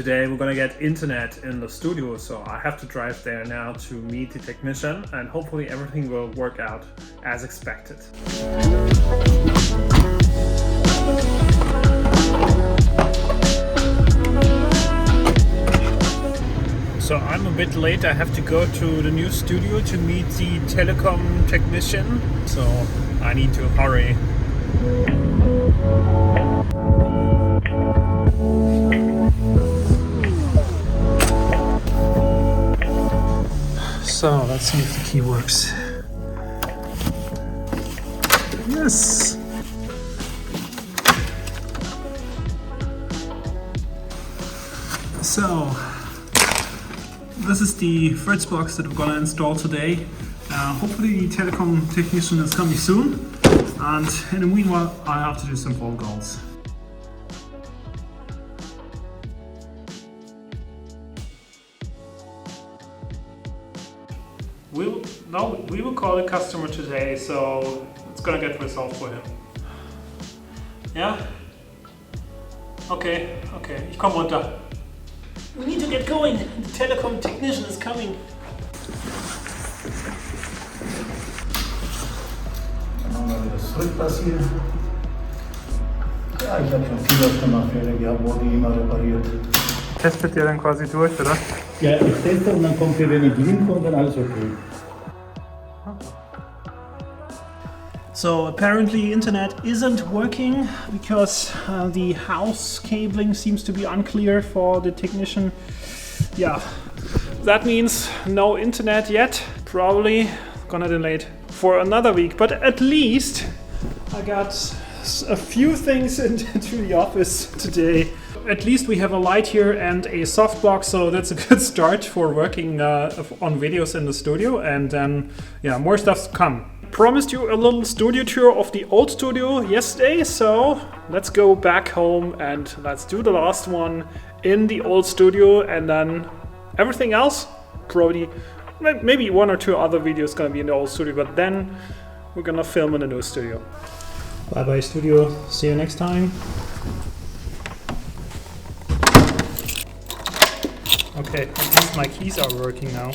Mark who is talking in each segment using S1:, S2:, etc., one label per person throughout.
S1: today we're gonna get internet in the studio, so I have to drive there now to meet the technician, and hopefully everything will work out as expected. So I'm a bit late. I have to go to the new studio to meet the telecom technician, so I need to hurry. So let's see if the key works. Yes! So this is the Fritz box that we're gonna install today. Hopefully the telecom technician is coming soon, and in the meanwhile I have to do some phone calls. We will call the customer today, so it's gonna get resolved for him. Yeah? Okay, ich komm runter. We need to get going. The telecom technician is coming.
S2: Dann haben wir das Rückpass hier. Ja, ich habe schon viel öfter mal Fehler gehabt, wurde immer repariert.
S1: Testet ihr dann quasi durch, oder?
S2: Ja, ich teste und dann kommt hier, wenn ich hinkomme, dann alles okay.
S1: So apparently internet isn't working because the house cabling seems to be unclear for the technician. Yeah, that means no internet yet. Probably gonna delay it for another week, but at least I got a few things into the office today. At least we have a light here and a softbox, so that's a good start for working on videos in the studio, and then yeah, more stuff's to come. Promised you a little studio tour of the old studio yesterday, so let's go back home and let's do the last one in the old studio, and then everything else, probably maybe one or two other videos gonna be in the old studio, but then we're gonna film in the new studio. Bye bye studio, see you next time. Okay, at least my keys are working now.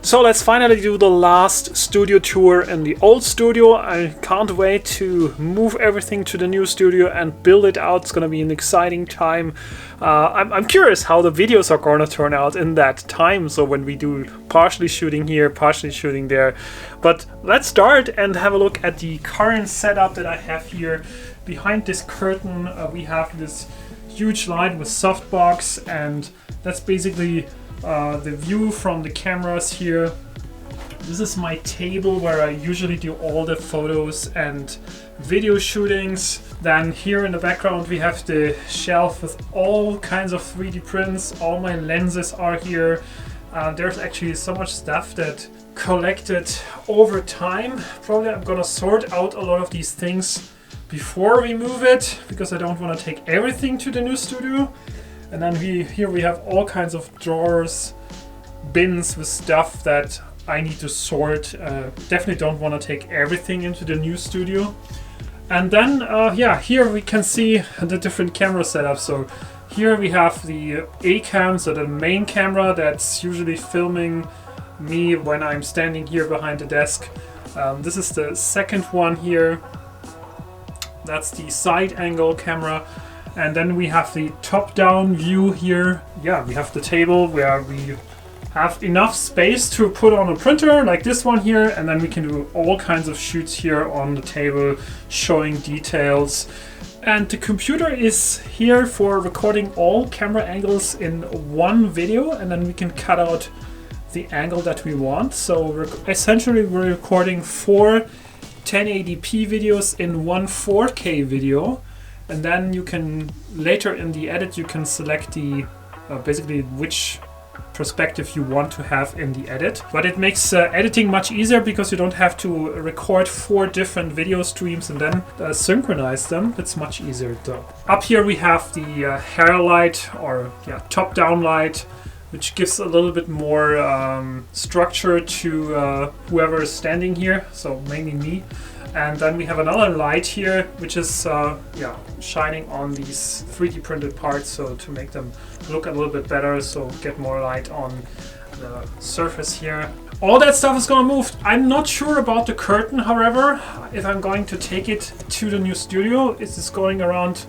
S1: So let's finally do the last studio tour in the old studio. I can't wait to move everything to the new studio and build it out. It's gonna be an exciting time. I'm curious how the videos are gonna turn out in that time. So when we do partially shooting here, partially shooting there. But let's start and have a look at the current setup that I have here. Behind this curtain, we have this huge light with softbox, and that's basically the view from the cameras here. This is my table where I usually do all the photos and video shootings. Then here in the background we have the shelf with all kinds of 3D prints. All my lenses are here. There's actually so much stuff that collected over time. Probably I'm gonna sort out a lot of these things before we move it, because I don't want to take everything to the new studio. And then here we have all kinds of drawers, bins with stuff that I need to sort. Definitely don't want to take everything into the new studio. And then, yeah, here we can see the different camera setups. So here we have the A-cam, so the main camera that's usually filming me when I'm standing here behind the desk. This is the second one here. That's the side angle camera. And then we have the top-down view here. Yeah, we have the table where we have enough space to put on a printer like this one here, and then we can do all kinds of shoots here on the table showing details. And the computer is here for recording all camera angles in one video, and then we can cut out the angle that we want. So essentially we're recording 4 1080p videos in one 4K video. And then you can, later in the edit, you can select the basically which perspective you want to have in the edit. But it makes editing much easier because you don't have to record 4 different video streams and then synchronize them. It's much easier though. Up here we have the hair light, or yeah, top-down light. which gives a little bit more structure to whoever is standing here, so mainly me. And then we have another light here, which is shining on these 3D printed parts, so to make them look a little bit better, so get more light on the surface here. All that stuff is gonna move. I'm not sure about the curtain, however, if I'm going to take it to the new studio. Is this going around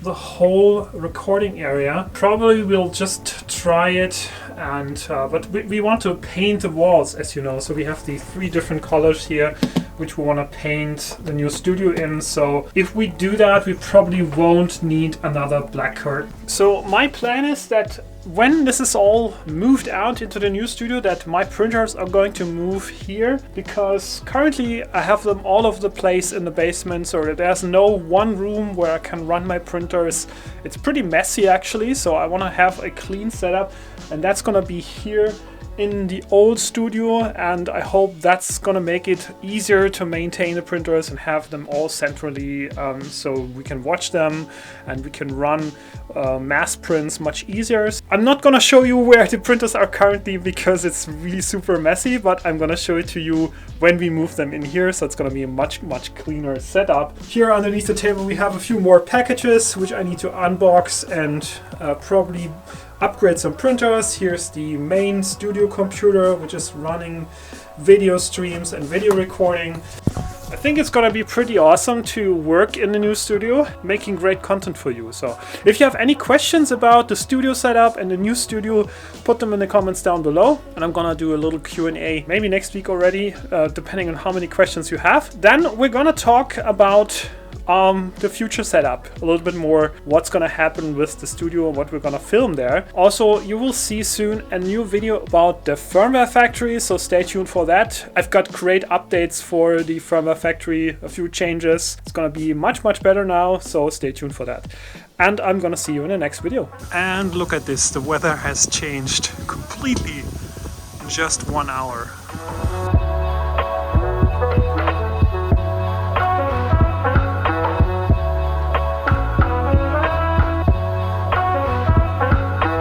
S1: the whole recording area? Probably we'll just try it, and but we want to paint the walls, as you know, so we have the 3 different colors here which we want to paint the new studio in. So if we do that, we probably won't need another black curtain. So my plan is that when this is all moved out into the new studio, that my printers are going to move here, because currently I have them all over the place in the basement, so that there's no one room where I can run my printers. It's pretty messy actually, so I want to have a clean setup, and that's gonna be here in the old studio, and I hope that's gonna make it easier to maintain the printers and have them all centrally, so we can watch them and we can run mass prints much easier. I'm not gonna show you where the printers are currently because it's really super messy, but I'm gonna show it to you when we move them in here, so it's gonna be a much cleaner setup. Here underneath the table we have a few more packages which I need to unbox and probably upgrade some printers. Here's the main studio computer, which is running video streams and video recording. I think it's gonna be pretty awesome to work in the new studio, making great content for you. So if you have any questions about the studio setup and the new studio, put them in the comments down below, and I'm gonna do a little Q&A maybe next week already, depending on how many questions you have. Then we're gonna talk about the future setup, a little bit more what's gonna happen with the studio and what we're gonna film there. Also, you will see soon a new video about the firmware factory, so stay tuned for that. I've got great updates for the firmware factory, a few changes. It's gonna be much better now, so stay tuned for that. And I'm gonna see you in the next video. And look at this, the weather has changed completely in just 1 hour.